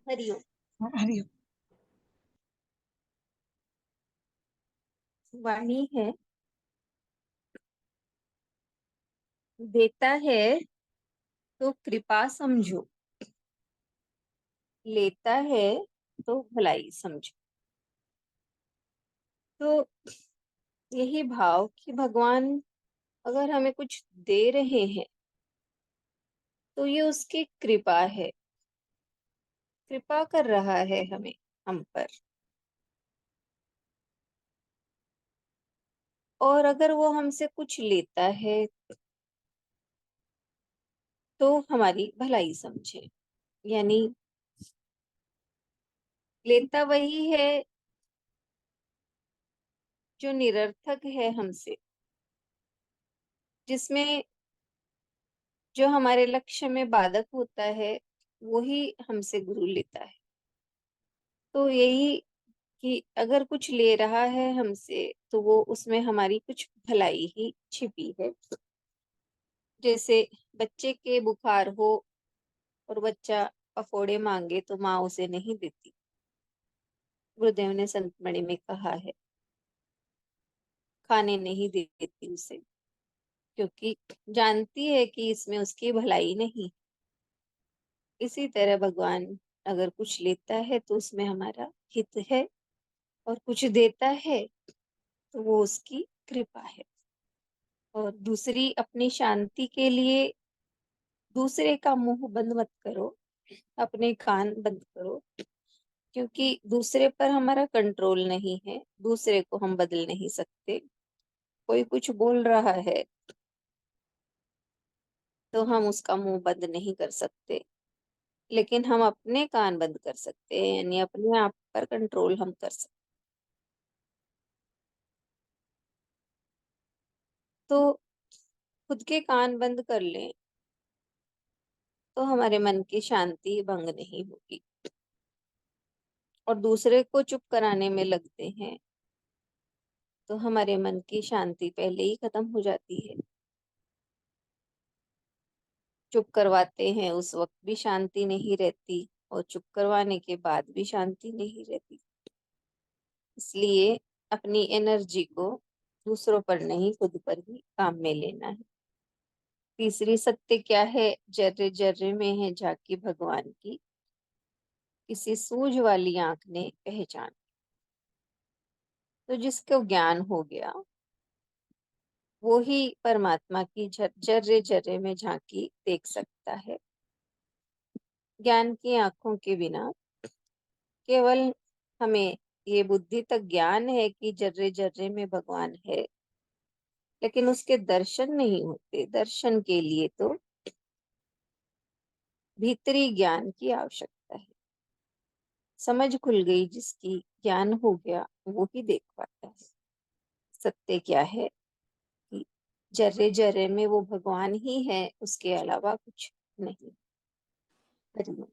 हरिओम। हरिओम। वाणी है। देता है तो कृपा समझो, लेता है तो भलाई समझो। तो यही भाव कि भगवान अगर हमें कुछ दे रहे हैं तो ये उसकी कृपा है। कृपा कर रहा है हमें, हम पर। और अगर वो हमसे कुछ लेता है तो हमारी भलाई समझे। यानी लेता वही है जो निरर्थक है हमसे, जिसमें जो हमारे लक्ष्य में बाधक होता है वो ही हमसे गुरु लेता है। तो यही कि अगर कुछ ले रहा है हमसे तो वो उसमें हमारी कुछ भलाई ही छिपी है। जैसे बच्चे के बुखार हो और बच्चा पफोड़े मांगे तो माँ उसे नहीं देती। गुरुदेव ने संतमणि में कहा है, खाने नहीं देती उसे, क्योंकि जानती है कि इसमें उसकी भलाई नहीं। इसी तरह भगवान अगर कुछ लेता है तो उसमें हमारा हित है, और कुछ देता है तो वो उसकी कृपा है। और दूसरी अपनी शांति के लिए दूसरे का मुंह बंद मत करो, अपने कान बंद करो। क्योंकि दूसरे पर हमारा कंट्रोल नहीं है, दूसरे को हम बदल नहीं सकते। कोई कुछ बोल रहा है तो हम उसका मुंह बंद नहीं कर सकते, लेकिन हम अपने कान बंद कर सकते हैं, यानी अपने आप पर कंट्रोल हम कर सकते। तो खुद के कान बंद कर लें तो हमारे मन की शांति भंग नहीं होगी। और दूसरे को चुप कराने में लगते हैं तो हमारे मन की शांति पहले ही खत्म हो जाती है। चुप करवाते हैं उस वक्त भी शांति नहीं रहती, और चुप करवाने के बाद भी शांति नहीं रहती। इसलिए अपनी एनर्जी को दूसरों पर नहीं, खुद पर ही काम में लेना है। तीसरी सत्य क्या है? जर्रे जर्रे में है झांकी भगवान की, किसी सूझ वाली आंख ने पहचान। तो जिसको ज्ञान हो गया वो ही परमात्मा की जर्रे जर्रे में झांकी देख सकता है। ज्ञान की आंखों के बिना केवल हमें ये बुद्धि तक ज्ञान है कि जर्रे जर्रे में भगवान है, लेकिन उसके दर्शन नहीं होते। दर्शन के लिए तो भीतरी ज्ञान की आवश्यकता है। समझ खुल गई जिसकी, ज्ञान हो गया, वो ही देख पाता है। सत्य क्या है कि जर्रे जर्रे में वो भगवान ही है, उसके अलावा कुछ नहीं। हरि ओम।